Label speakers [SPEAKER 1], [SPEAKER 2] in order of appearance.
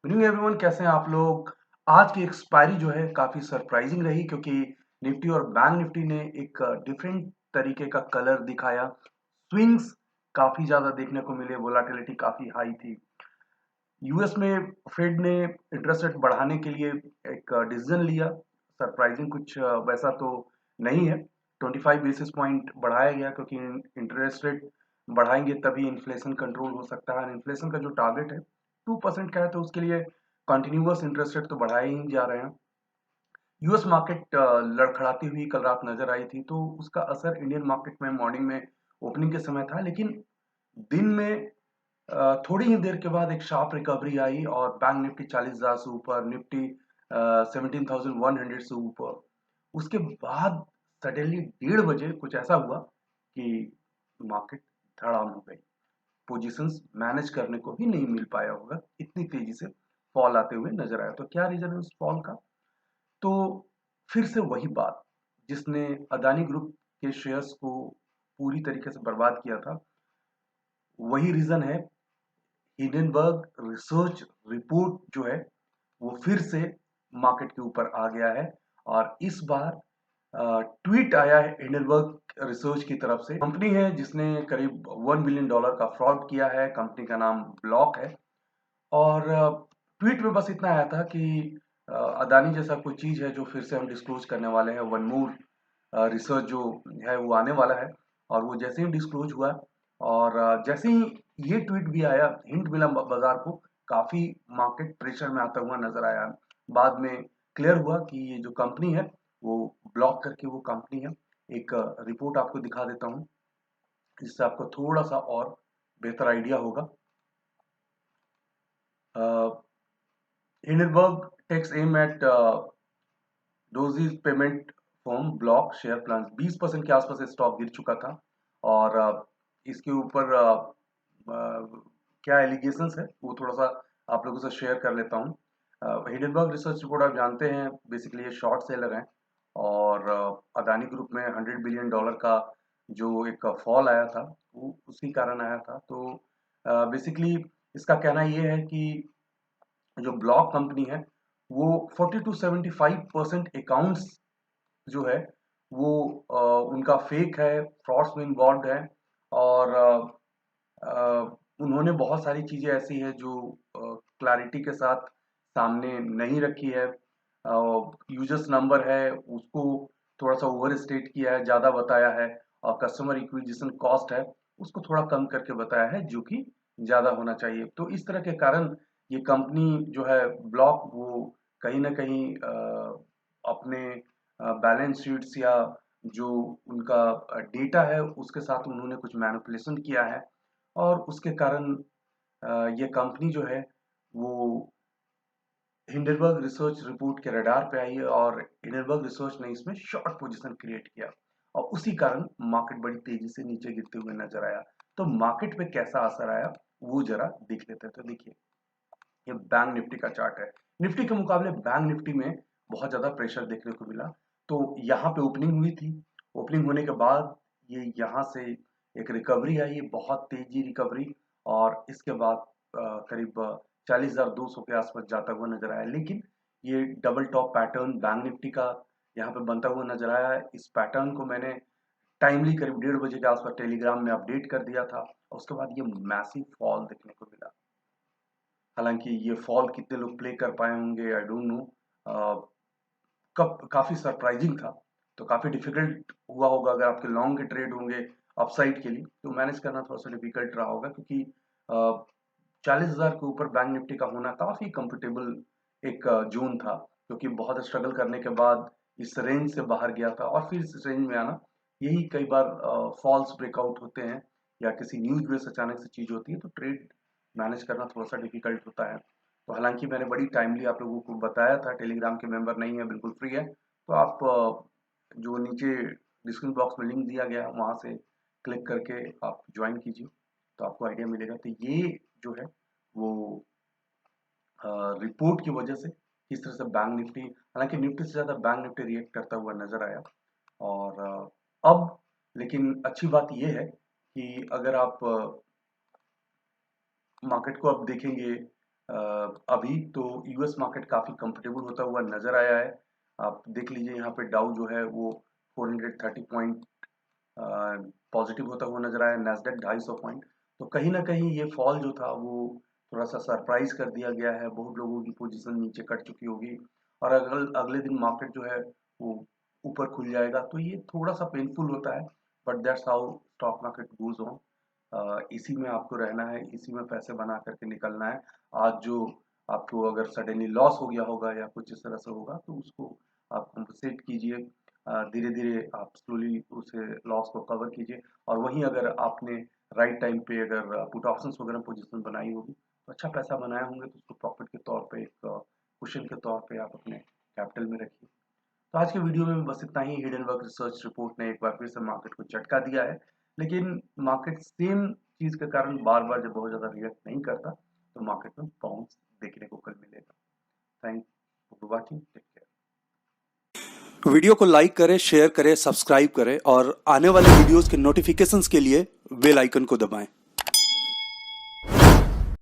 [SPEAKER 1] Good evening everyone, कैसे हैं आप लोग। आज की एक्सपायरी जो है काफी सरप्राइजिंग रही क्योंकि निफ्टी और बैंक निफ्टी ने एक डिफरेंट तरीके का कलर दिखाया। स्विंग्स काफी ज्यादा देखने को मिले, वोलाटिलिटी काफी हाई थी। यूएस में फेड ने इंटरेस्ट रेट बढ़ाने के लिए एक डिसीजन लिया। सरप्राइजिंग कुछ वैसा तो नहीं है। 25 बेसिस पॉइंट बढ़ाया गया क्योंकि इंटरेस्ट रेट बढ़ाएंगे तभी इन्फ्लेशन कंट्रोल हो सकता है। इन्फ्लेशन का जो टारगेट है 2% का है, तो उसके लिए कंटिन्यूअस इंटरेस्ट रेट तो बढ़ाए ही जा रहे हैं। यूएस मार्केट लड़खड़ाती हुई कल रात नजर आई थी, तो उसका असर इंडियन मार्केट में मॉर्निंग में ओपनिंग के समय था। लेकिन दिन में थोड़ी ही देर के बाद एक शार्प रिकवरी आई और बैंक निफ्टी 40,000 से ऊपर, निफ्टी 17,100 से ऊपर। उसके बाद सडनली 1:30 बजे कुछ ऐसा हुआ कि मार्केट धड़ाम हो गई। पोजीशंस मैनेज करने को भी नहीं मिल पाया होगा, इतनी तेजी से फॉल आते हुए नजर आया। तो क्या रीजन है उस फॉल का? तो फिर से वही बात जिसने अदानी ग्रुप के शेयर्स को पूरी तरीके से बर्बाद किया था, वही रीजन है। हिडेनबर्ग रिसर्च रिपोर्ट जो है वो फिर से मार्केट के ऊपर आ गया है। और इस बार ट्वीट आया है हिडेनबर्ग रिसर्च की तरफ से। कंपनी है जिसने करीब $1 बिलियन का फ्रॉड किया है। कंपनी का नाम ब्लॉक है। और ट्वीट में बस इतना आया था कि अदानी जैसा कोई चीज है जो फिर से हम डिस्क्लोज करने वाले हैं। वन मोर रिसर्च जो है वो आने वाला है। और वो जैसे ही डिस्क्लोज हुआ और जैसे ही ये ट्वीट भी आया, हिंट मिला बाजार को। काफी मार्केट प्रेशर में आता हुआ नजर आया। बाद में क्लियर हुआ कि ये जो कंपनी है वो ब्लॉक करके वो कंपनी है। एक रिपोर्ट आपको दिखा देता हूँ जिससे आपको थोड़ा सा और बेहतर आइडिया होगा। Hindenburg takes aim at Dorsey's payment form block share plan. 20% के आसपास स्टॉक गिर चुका था। और इसके ऊपर क्या एलिगेशंस है वो थोड़ा सा आप लोगों से शेयर कर लेता हूँ। हिडनबर्ग रिसर्च रिपोर्ट आप जानते हैं, बेसिकली ये शॉर्ट सेलर हैं। और अदानी ग्रुप में $100 बिलियन का जो एक फॉल आया था वो उसी कारण आया था। तो बेसिकली इसका कहना ये है कि जो ब्लॉक कंपनी है वो 40 to 75% अकाउंट्स जो है वो उनका फेक है, फ्रॉड्स में इन्वॉल्व है। और उन्होंने बहुत सारी चीजें ऐसी है जो क्लैरिटी के साथ सामने नहीं रखी है। यूजर्स नंबर है उसको थोड़ा सा ओवर स्टेट किया है, ज्यादा बताया है। और कस्टमर इक्विजिशन कॉस्ट है उसको थोड़ा कम करके बताया है, जो कि ज्यादा होना चाहिए। तो इस तरह के कारण ये कंपनी जो है ब्लॉक, वो कहीं ना कहीं अपने बैलेंस शीट्स या जो उनका डेटा है उसके साथ उन्होंने कुछ मैनिपुलेशन किया है। और उसके कारण ये कंपनी जो है वो हिंडनबर्ग रिसर्च रिपोर्ट के रडार पे आई है। और हिंडनबर्ग रिसर्च ने इसमें शॉर्ट पोजीशन क्रिएट किया और उसी कारण मार्केट बड़ी तेजी से नीचे गिरते हुए नजर आया। तो मार्केट पे कैसा असर आया वो जरा देख लेते हैं। तो देखिए, ये बैंक निफ्टी का चार्ट है। निफ्टी के मुकाबले बैंक निफ्टी में बहुत ज्यादा प्रेशर देखने को मिला। तो यहाँ पे ओपनिंग हुई थी। ओपनिंग होने के बाद ये यहाँ से एक रिकवरी आई, बहुत तेजी रिकवरी। और इसके बाद करीब 40,200 के आसपास जाता हुआ नजर आया। लेकिन ये double top pattern bank Nifty का यहाँ पे बनता हुआ नजर आया। इस पैटर्न को मैंने टाइमली करीब 1:30 बजे के आसपास टेलीग्राम में अपडेट कर दिया था। और उसके बाद ये मैसिव फॉल देखने को मिला। हालांकि ये फॉल कितने लोग प्ले कर पाए होंगे आई डोंट नो। कब काफी सरप्राइजिंग था। तो काफी डिफिकल्ट हुआ होगा अगर आपके लॉन्ग के ट्रेड होंगे अपसाइड के लिए, तो मैनेज करना थोड़ा सा डिफिकल्ट रहा होगा क्योंकि 40,000 के ऊपर बैंक निफ्टी का होना काफी कंफर्टेबल एक जोन था। क्योंकि बहुत स्ट्रगल करने के बाद इस रेंज से बाहर गया था और फिर इस रेंज में आना, यही कई बार फॉल्स ब्रेकआउट होते हैं या किसी न्यूज बेस अचानक से चीज होती है तो ट्रेड मैनेज करना थोड़ा सा डिफिकल्ट होता है। तो हालांकि मैंने बड़ी टाइमली आप लोगों को बताया था। टेलीग्राम के मेंबर नहीं है, बिल्कुल फ्री है। तो आप जो नीचे डिस्क्रिप्शन बॉक्स में लिंक दिया गया है वहां से क्लिक करके आप ज्वाइन कीजिए, तो आपको आइडिया मिलेगा। तो ये जो है वो रिपोर्ट की वजह से किस तरह से बैंक निफ्टी, हालांकि निफ्टी से ज्यादा बैंक निफ्टी रिएक्ट करता हुआ नजर आया। और अब लेकिन अच्छी बात यह है कि अगर आप मार्केट को अब देखेंगे अभी तो यूएस मार्केट काफ़ी कंफर्टेबल होता हुआ नज़र आया है। आप देख लीजिए यहाँ पे डाउ जो है वो 430 पॉइंट पॉजिटिव होता हुआ नज़र आया, नैस्डैक 250 पॉइंट। तो कहीं न कहीं ये फॉल जो था वो थोड़ा-सा सरप्राइज़ कर दिया गया है, बहुत लोगों की पोजीशन नीचे कट चुकी होगी और अगले दिन मार्केट जो है वो ऊपर खुल जाएगा, तो ये थोड़ा-सा पेनफुल होता है, but that's how stock market goes on. इसी में आपको रहना है, इसी में पैसे बना करके निकलना है। आज जो आपको अगर सडनली लॉस हो गया होगा या कुछ इस तरह से होगा तो उसको आप कंपनसेट कीजिए। धीरे-धीरे आप स्लोली उसे लॉस को कवर कीजिए और वहीं अगर आपने राइट टाइम पे अगर पुट ऑप्शंस वगैरह पोजीशन बनाई होगी तो अच्छा पैसा बनाए होंगे तो उसको प्रॉफिट के तौर पे एक कुशन के तौर पे आप अपने कैपिटल में रखिए। तो आज के वीडियो में बस इतना ही। हिडनबर्ग रिसर्च रिपोर्ट ने एक बार फिर से मार्केट को झटका दिया है, लेकिन मार्केट सेम चीज के कारण बार बार जब बहुत ज्यादा रिएक्ट नहीं करता तो मार्केट में बाउंस देखने को कल मिलेगा। Thank for watching, take care.
[SPEAKER 2] Video को लाइक करें, शेयर करें, सब्सक्राइब करें और आने वाले वीडियोस के नोटिफिकेशंस के लिए बेल आइकन को दबाएं।